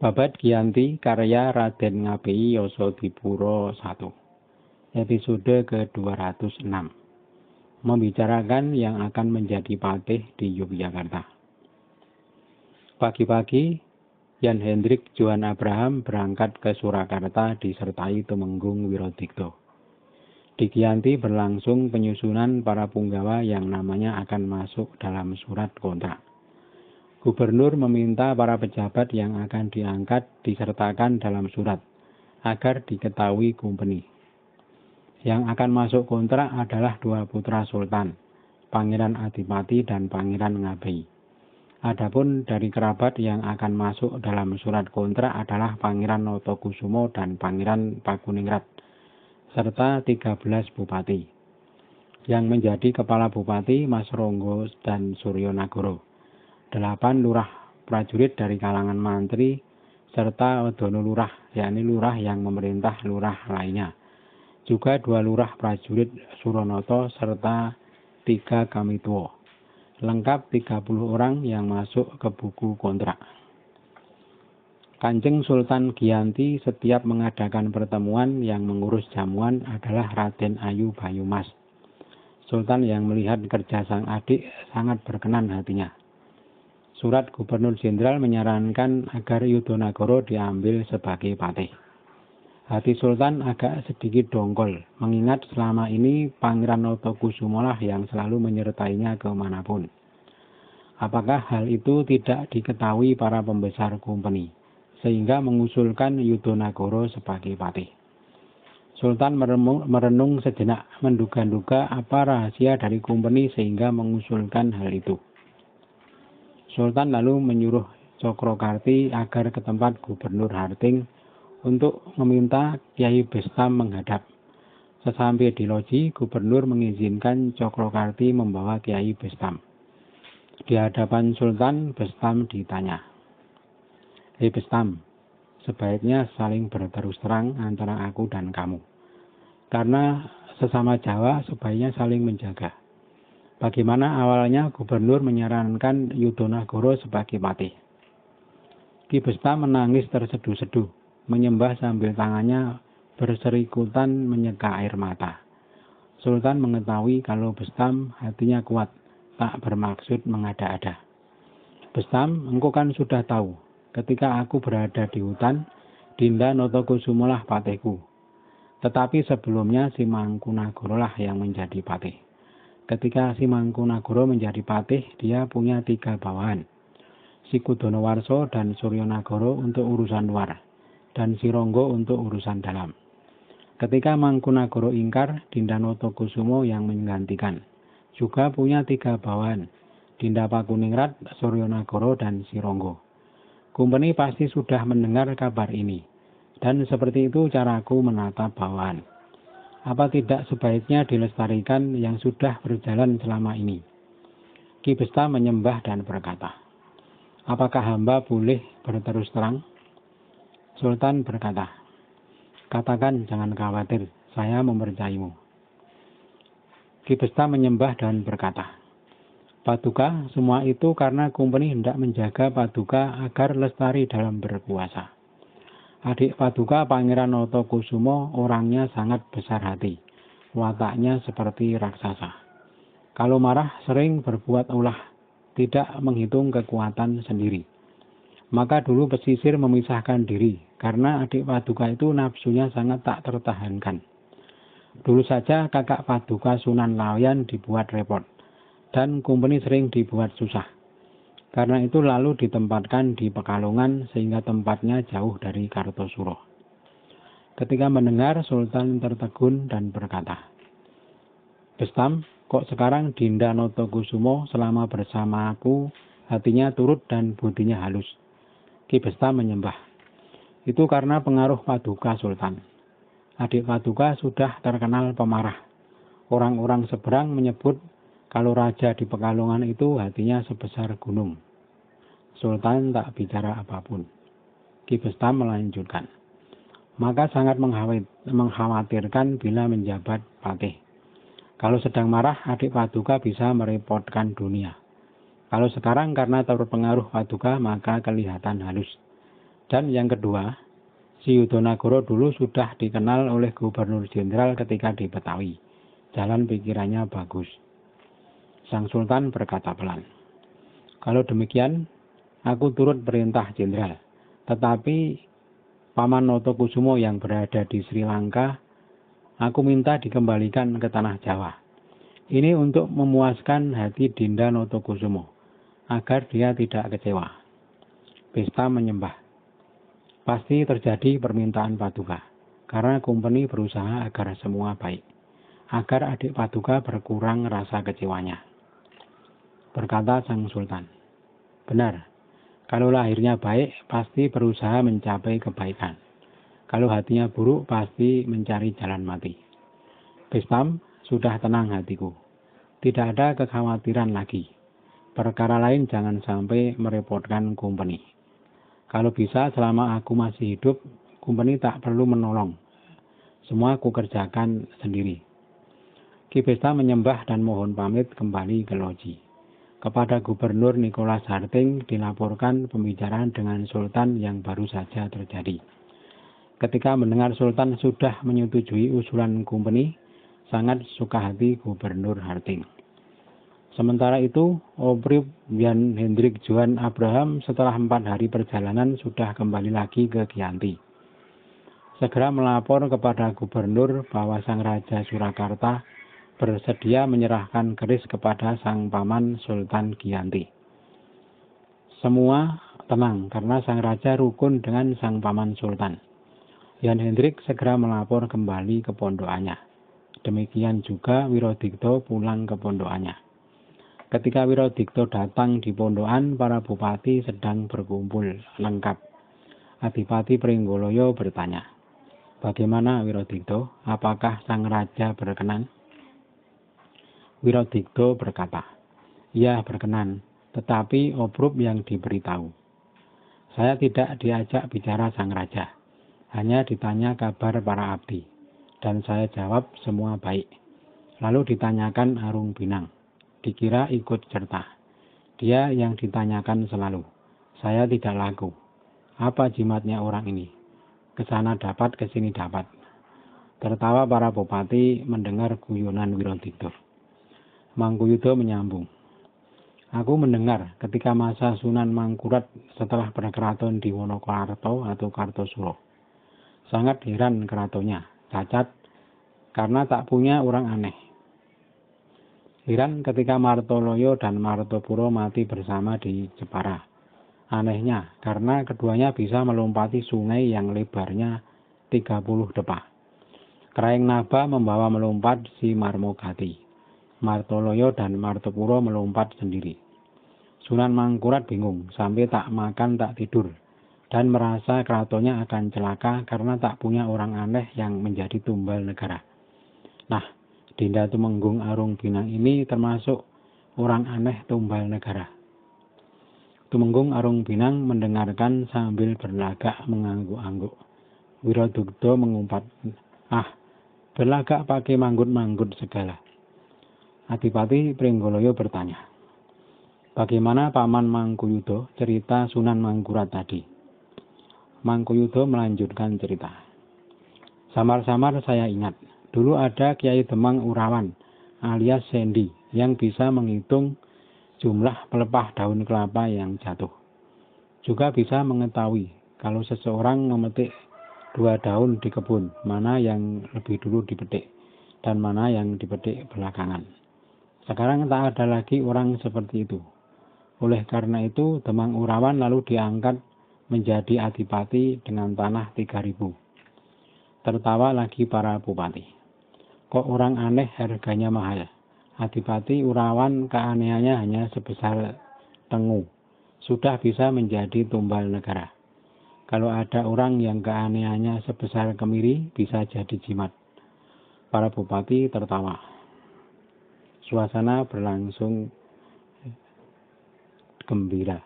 Babad Giyanti karya Raden Ngabei Yasadipura 1. Episode ke-206. Membicarakan yang akan menjadi patih di Yogyakarta. Pagi-pagi, Jan Hendrik Johan Abraham berangkat ke Surakarta disertai Tumenggung Wirodikto. Di Giyanti berlangsung penyusunan para punggawa yang namanya akan masuk dalam surat kontrak. Gubernur meminta para pejabat yang akan diangkat disertakan dalam surat, agar diketahui kumpeni. Yang akan masuk kontrak adalah dua putra Sultan, Pangeran Adipati dan Pangeran Ngabei. Adapun dari kerabat yang akan masuk dalam surat kontrak adalah Pangeran Notokusumo dan Pangeran Pakuningrat, serta 13 bupati. Yang menjadi kepala bupati Mas Ronggo dan Suryonagoro. 8 lurah prajurit dari kalangan mantri, serta Odono lurah, yakni lurah yang memerintah lurah lainnya. Juga 2 lurah prajurit Suronoto, serta 3 Kamituo. Lengkap 30 orang yang masuk ke buku kontrak. Kanjeng Sultan Giyanti setiap mengadakan pertemuan yang mengurus jamuan adalah Raden Ayu Bayumas. Sultan yang melihat kerja sang adik sangat berkenan hatinya. Surat Gubernur Jenderal menyarankan agar Yudonagoro diambil sebagai patih. Hati Sultan agak sedikit dongkol, mengingat selama ini Pangeran Notokusumolah yang selalu menyertainya kemanapun. Apakah hal itu tidak diketahui para pembesar kumpeni, sehingga mengusulkan Yudonagoro sebagai patih? Sultan merenung sejenak, menduga-duga apa rahasia dari kumpeni sehingga mengusulkan hal itu. Sultan lalu menyuruh Cokrokarti agar ke tempat Gubernur Harting untuk meminta Kyai Bestam menghadap. Sesampai di loji, Gubernur mengizinkan Cokrokarti membawa Kyai Bestam. Di hadapan Sultan, Bestam ditanya, "Hei Bestam, sebaiknya saling berterus terang antara aku dan kamu. Karena sesama Jawa sebaiknya saling menjaga. Bagaimana awalnya Gubernur menyarankan Yudonagoro sebagai patih?" Ki Bestam menangis terseduh-seduh, menyembah sambil tangannya berserikutan menyeka air mata. Sultan mengetahui kalau Bestam hatinya kuat, tak bermaksud mengada-ada. "Bestam, engkau kan sudah tahu, ketika aku berada di hutan, Dinda Notokusumolah patihku. Tetapi sebelumnya si Mangkunagoro lah yang menjadi patih. Ketika si Mangkunagoro menjadi patih, dia punya 3 bawahan. Si Kudonowarso dan Suryonagoro untuk urusan luar, dan si Ronggo untuk urusan dalam. Ketika Mangkunagoro ingkar, Dinda Notokusumo yang menggantikan. Juga punya 3 bawahan, Dinda Pakuningrat, Suryonagoro, dan si Ronggo. Kumpeni pasti sudah mendengar kabar ini, dan seperti itu caraku menata bawahan. Apa tidak sebaiknya dilestarikan yang sudah berjalan selama ini?" Ki Bestam menyembah dan berkata, "Apakah hamba boleh berterus terang?" Sultan berkata, "Katakan, jangan khawatir, saya mempercayaimu." Ki Bestam menyembah dan berkata, "Paduka, semua itu karena kumpeni hendak menjaga Paduka agar lestari dalam berkuasa. Adik Paduka Pangeran Notokusumo orangnya sangat besar hati, wataknya seperti raksasa. Kalau marah sering berbuat ulah, tidak menghitung kekuatan sendiri. Maka dulu pesisir memisahkan diri, karena adik Paduka itu nafsunya sangat tak tertahankan. Dulu saja kakak Paduka Sunan Layan dibuat repot, dan kumpeni sering dibuat susah. Karena itu lalu ditempatkan di Pekalongan sehingga tempatnya jauh dari Kartosuro." Ketika mendengar, Sultan tertegun dan berkata, "Bestam, kok sekarang Dinda Notokusumo selama bersama aku hatinya turut dan budinya halus?" Ki Bestam menyembah, "Itu karena pengaruh Paduka Sultan. Adik Paduka sudah terkenal pemarah. Orang-orang seberang menyebut kalau raja di Pekalongan itu hatinya sebesar gunung." Sultan tak bicara apapun. Ki Bestam melanjutkan, "Maka sangat mengkhawatirkan bila menjabat patih. Kalau sedang marah, adik Paduka bisa merepotkan dunia. Kalau sekarang karena terpengaruh Paduka, maka kelihatan halus. Dan yang kedua, si Yudonagoro dulu sudah dikenal oleh Gubernur Jenderal ketika di Betawi. Jalan pikirannya bagus. Sang Sultan berkata pelan, "Kalau demikian, aku turut perintah Jenderal. Tetapi Paman Notokusumo yang berada di Sri Lanka, aku minta dikembalikan ke tanah Jawa. Ini untuk memuaskan hati Dinda Notokusumo, agar dia tidak kecewa." Pesta menyembah. Pasti terjadi permintaan Paduka, karena Kumpeni berusaha agar semua baik, agar adik Paduka berkurang rasa kecewanya. Berkata Sang Sultan, "Benar, kalau lahirnya baik, pasti berusaha mencapai kebaikan. Kalau hatinya buruk, pasti mencari jalan mati. Bestam, sudah tenang hatiku. Tidak ada kekhawatiran lagi. Perkara lain jangan sampai merepotkan Kumpeni. Kalau bisa selama aku masih hidup, Kumpeni tak perlu menolong. Semua aku kerjakan sendiri." Ki Pesta menyembah dan mohon pamit kembali ke loji. Kepada Gubernur Nicholas Harting dilaporkan pembicaraan dengan Sultan yang baru saja terjadi. Ketika mendengar Sultan sudah menyetujui usulan Kumpeni, sangat suka hati Gubernur Harting. Sementara itu, Obrib Jan Hendrik Johan Abraham setelah 4 hari perjalanan sudah kembali lagi ke Giyanti. Segera melapor kepada gubernur bahwa Sang Raja Surakarta bersedia menyerahkan keris kepada Sang Paman Sultan Giyanti. Semua tenang karena Sang Raja rukun dengan Sang Paman Sultan. Jan Hendrik segera melapor kembali ke pondokannya. Demikian juga Wirodikto pulang ke pondokannya. Ketika Wirodikto datang di pondokan, para bupati sedang berkumpul lengkap. Adipati Pringgoloyo bertanya, "Bagaimana Wirodikto? Apakah Sang Raja berkenan?" Wirodikto berkata, "Ya berkenan, tetapi Obruk yang diberitahu. Saya tidak diajak bicara Sang Raja, hanya ditanya kabar para abdi, dan saya jawab semua baik. Lalu ditanyakan Arung Binang. Dikira ikut serta. Dia yang ditanyakan selalu. Saya tidak laku. Apa jimatnya orang ini? Kesana dapat, kesini dapat." Tertawa para bupati mendengar guyonan Wirodikto. Mangkuyudo menyambung, "Aku mendengar ketika masa Sunan Mangkurat setelah berkeraton di Wonokarto atau Kartosuro. Sangat heran keratonnya, cacat, karena tak punya orang aneh. Heran ketika Martoloyo dan Martopuro mati bersama di Jepara. Anehnya, karena keduanya bisa melompati sungai yang lebarnya 30 depa. Kraeng Naba membawa melompat si Marmogati. Martoloyo dan Martopuro melompat sendiri. Sunan Mangkurat bingung, sampai tak makan tak tidur, dan merasa keratonnya akan celaka karena tak punya orang aneh yang menjadi tumbal negara. Nah, Dinda Tumenggung Arung Binang ini termasuk orang aneh tumbal negara." Tumenggung Arung Binang mendengarkan sambil berlagak mengangguk-angguk. Wirodikto mengumpat, "Ah, berlagak pakai manggut-manggut segala." Adipati Pringgoloyo bertanya, "Bagaimana Paman Mangkuyudo cerita Sunan Mangkurat tadi?" Mangkuyudo melanjutkan cerita. "Samar-samar saya ingat, dulu ada Kiai Demang Urawan alias Sendi yang bisa menghitung jumlah pelepah daun kelapa yang jatuh. Juga bisa mengetahui kalau seseorang memetik 2 daun di kebun, mana yang lebih dulu dipetik dan mana yang dipetik belakangan. Sekarang tak ada lagi orang seperti itu. Oleh karena itu, Demang Urawan lalu diangkat menjadi adipati dengan tanah 3.000. Tertawa lagi para bupati. "Kok orang aneh harganya mahal? Adipati Urawan keanehannya hanya sebesar tengu. Sudah bisa menjadi tumbal negara. Kalau ada orang yang keanehannya sebesar kemiri, bisa jadi jimat." Para bupati tertawa. Suasana berlangsung gembira.